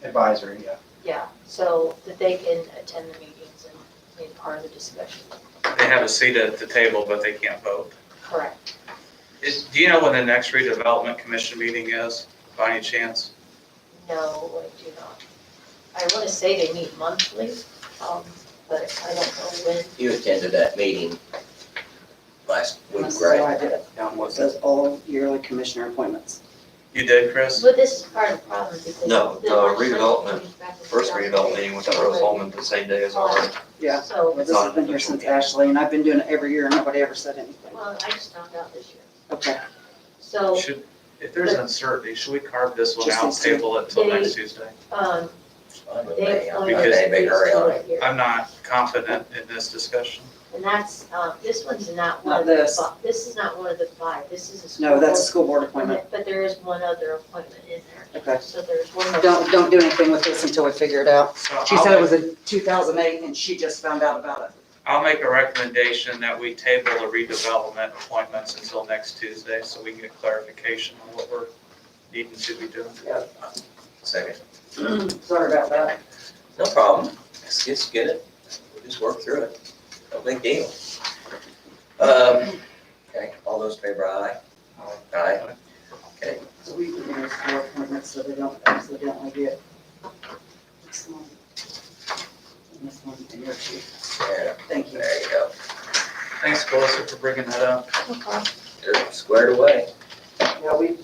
Advisory, yeah. Yeah, so that they can attend the meetings and be part of the discussion. They have a seat at the table, but they can't vote. Correct. Do you know when the next redevelopment commission meeting is, by any chance? No, I do not. I want to say they meet monthly, but I don't know when. You attended that meeting last week, So I right? did it down what says all yearly commissioner appointments. You did, Chris? But this is part of the problem because. No, the redevelopment, back in First redevelopment meeting was at Rose Holman the same day as ours. Yeah. So, Well, this has been here since Ashley, and I've been doing it every year, and nobody ever said anything. well, I just found out this year. Okay. So, Should, if there's uncertainty, should we carve this one Just out, these 2. table it till next Tuesday? It's fine with they me. I'm appointed not in a big hurry on it. here. I'm not confident in this discussion. And that's, this one's not one Not of the, this. this is not one of the 5, this is a school. No, that's a board school board appointment. But there is one other appointment in there. Okay. So there's one more. Don't do anything with this until we figure it out. So She said it was a 2008, and she just found out about it. I'll make a recommendation that we table the redevelopment appointments until next Tuesday, so we can get clarification on what we're needing to be doing. Second. Sorry about that. No problem. Let's just get it. We'll just work through it. No big deal. Okay, all those in favor, aye? Aye. Okay, So we can use more appointments so they don't accidentally get this one. And this one in your sheet. there, Thank you. there you go. Thanks, Melissa, for bringing that up. Okay. You're squared away. Yeah, we've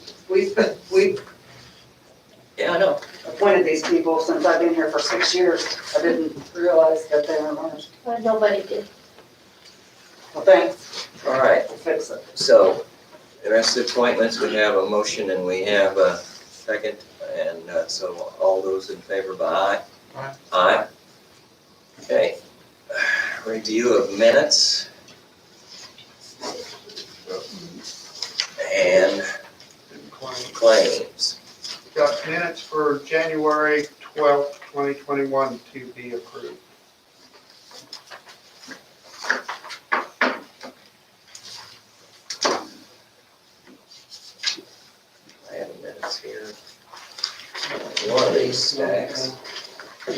Yeah, I know. appointed these people since I've been here for 6 years. I didn't realize that they were runners. Nobody did. Well, thanks. All right, We'll fix it. so the rest of the appointments, we have a motion and we have a second. And so all those in favor by aye? Aye. Aye. Okay. Review of minutes. And claims. Got minutes for January 12th, 2021 to be approved. I have minutes here. One of these stacks. Do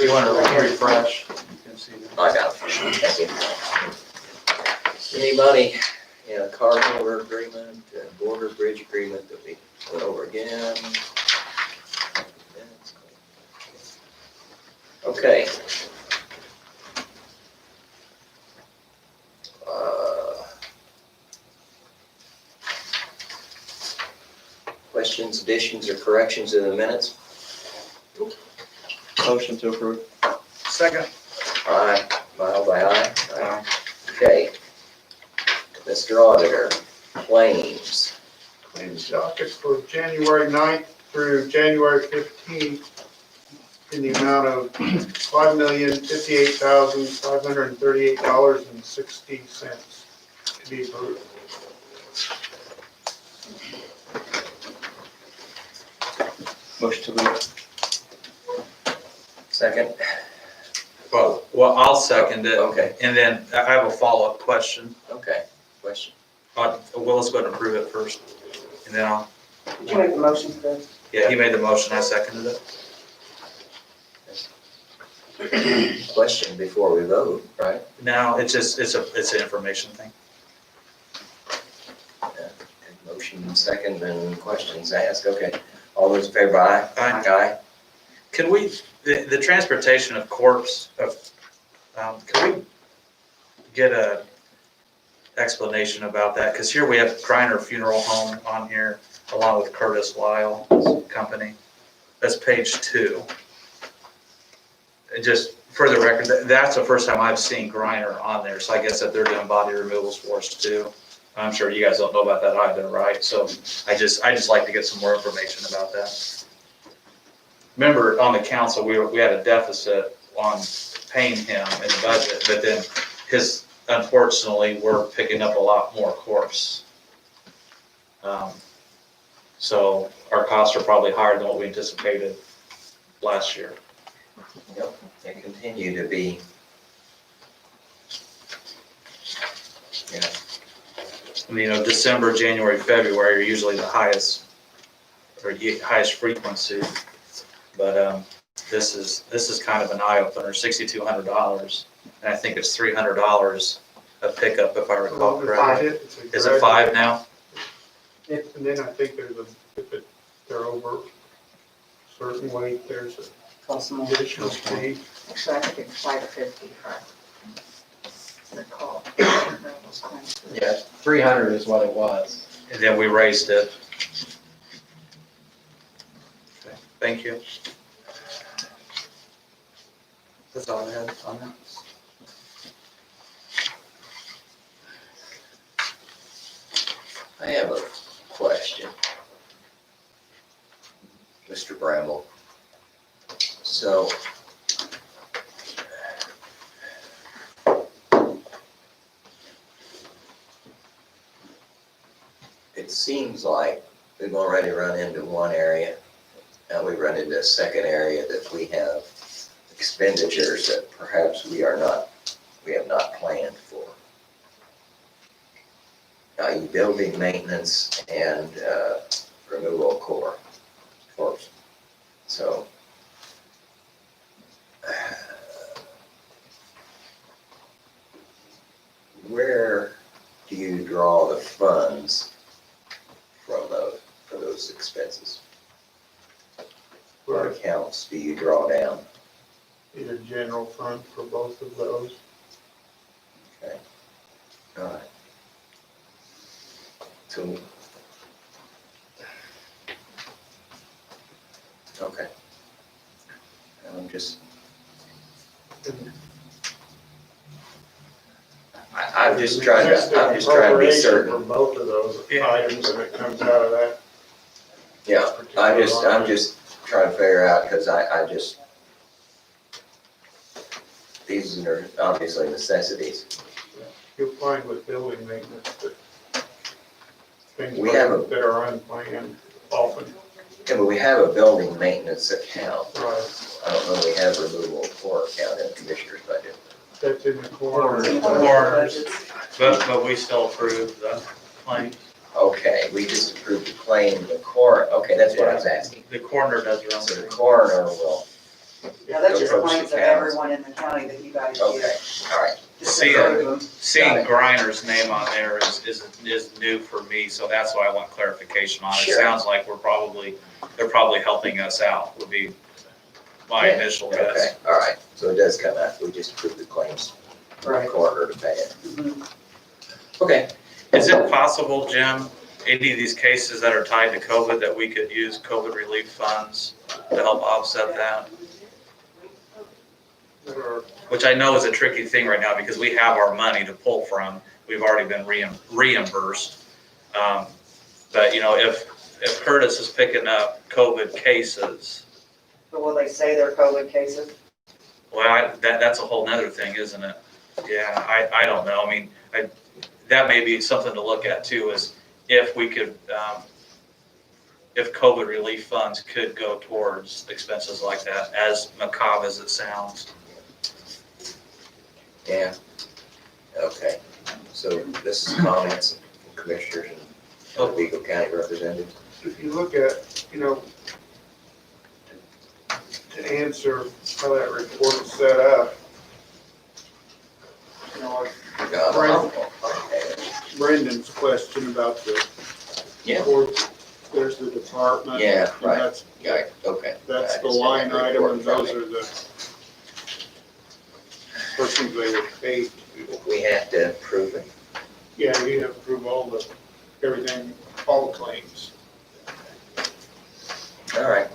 you want to refresh? You can see that. I got it. Thank you. Anybody in a card holder agreement, border bridge agreement that we went over again? Okay. Questions, additions, or corrections to the minutes? Motion to approve. Second. Aye, Mile by aye. Aye. Okay. Mr. Auditor, claims. Claims docket for January 9th through January 15th in the amount of $5,058,538.60 to be approved. Motion to approve. Second? Well, I'll second it. Okay, And then I have a follow-up question. okay. Question? Well, let's go ahead and approve it first. And then I'll, Did you make the motion, Chris? yeah, he made the motion, I seconded it. Question before we vote, right? No, it's just, it's an information thing. Motion second and questions asked. Okay. All those in favor, aye? Aye. Aye. Can we, the transportation of corpse can we get a explanation about that? Because here we have Griner Funeral Home on here, along with Curtis Lyle Company. That's page 2. And just for the record, that's the first time I've seen Griner on there, so I guess that they're doing body removals for us too. I'm sure you guys don't know about that either, right? So I just like to get some more information about that. Remember, on the council, we had a deficit on paying him in the budget, but then unfortunately, we're picking up a lot more corpse. So our costs are probably higher than what we anticipated last year. Yep. They continue to be. Yeah. December, January, February are usually the highest, or highest frequency. But this is kind of an eye opener, $6,200, and I think it's $300 a pickup if I recall correctly. Is it 5 now? And then I think if they're over a certain weight, there's Cost an more. additional fee. Actually, I think it's $550 for the call. Yeah, 300 is what it was. And then we raised it. Okay, thank you. That's all I had on that. I have a question. Mr. Bramble. So, it seems like we've already run into one area. Now we run into a second area that we have expenditures that perhaps we have not planned for. i.e. building maintenance and removal of corpse. So, where do you draw the funds from those, for those expenses? What accounts do you draw down? Either general fund for both of those. Okay. All right. So. Okay. I'm just. I'm just trying to be certain. For both of those Yeah. items, and it comes out of that. Yeah, I'm just trying to figure out, because I just, these are obviously necessities. You'll find with building maintenance that things We have a- that are unplanned often. Yeah, but we have a building maintenance account. Right. I don't know, we have removal of floor account in the commissioner's budget. That's in the corner. Corners, but we still approve the claim. Okay, we just approved the claim, the coroner, okay, that's what I was asking. The coroner does their own So the thing. coroner will, Yeah, that's just Approach the claims of towns. everyone in the county that you guys okay, get. all right. Just See, approve them. Seeing Griner's name on there is new for me, so that's why I want clarification on it. It Sure. sounds like they're probably helping us out, would be my initial guess. Okay, all right, so it does come out, we just approved the claims for the Right. coroner to pay it. Mhm. Okay, Is it possible, Jim, any of these cases that are tied to COVID, that we could use COVID relief funds to help offset that? Or Which I know is a tricky thing right now because we have our money to pull from. We've already been reimbursed. But, you know, if Curtis is picking up COVID cases, But will they say they're COVID cases? well, that's a whole nother thing, isn't it? Yeah, I don't know. I mean, that may be something to look at too, is if we could, if COVID relief funds could go towards expenses like that, as macabre as it sounds. yeah, okay. So this is comments from commissioners and Vigo County representatives. if you look at, you know, to answer how that report is set up, you know, like Brendan's question about the Yeah. court, there's the department. Yeah, and right. That's, Yeah, okay. that's I the just had line that item, report and from those me. are the persons they were paid to. We have to approve it. Yeah, you have to approve everything, all the claims. All right.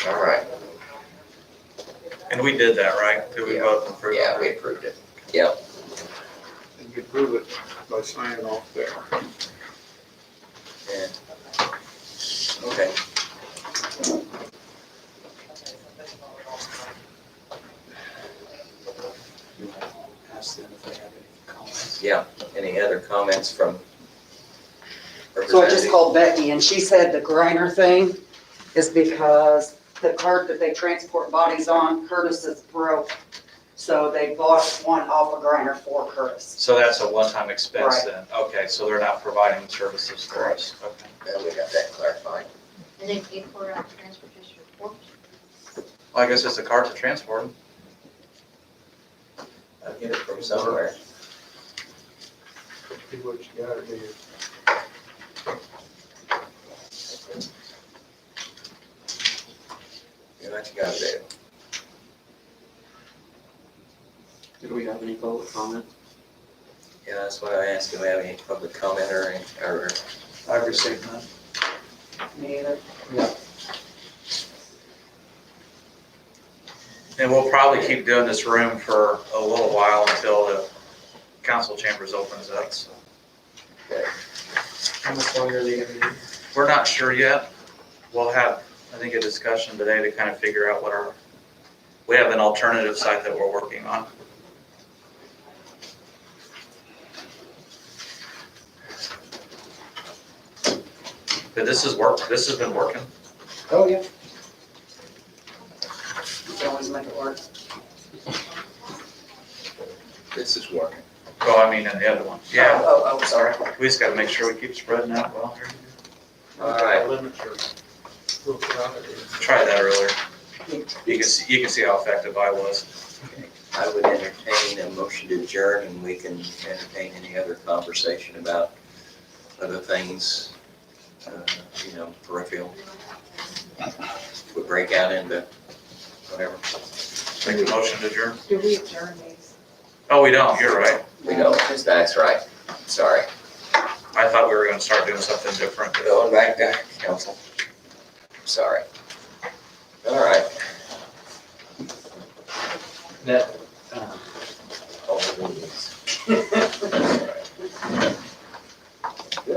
All right, And we did that, right? Did we Yeah. both approve? yeah, we approved it. Yeah, And you approve it by signing off there. yeah. Okay. Ask them if they have any comments. Yeah, any other comments from So I just representatives? called Becky and she said the Griner thing is because the cart that they transport bodies on, Curtis's broke. So they bought one off of Griner for Curtis. So that's a one-time expense Right. then? Okay, so they're not providing services for us? Okay. Yeah, we got that clarified. And they paid for it out of transportation report. Well, I guess it's a cart to transport them. I'll get it from somewhere. Do what you gotta do. Do what you gotta do. Did we have any public comment? Yeah, that's why I asked, do we have any public comment or I've received none. Me either. And we'll probably keep doing this room for a little while until the council chambers opens up. So How much longer are they gonna be? we're not sure yet. We'll have, I think, a discussion today to kind of figure out we have an alternative site that we're working on. But this has been working. Oh, yeah. You can always make it work. this is working? Oh, I mean, and the other one. Yeah, Oh, sorry. we just gotta make sure we keep spreading out well. All right. Limit your Try that earlier. You can see how effective I was. I would entertain a motion to adjourn, and we can entertain any other conversation about other things, peripheral. We break out into whatever. Make a motion to adjourn. Do we adjourn these? Oh, we don't, you're right. We don't, that's right. Sorry. I thought we were gonna start doing something different. Going back to council. Sorry. All right. That,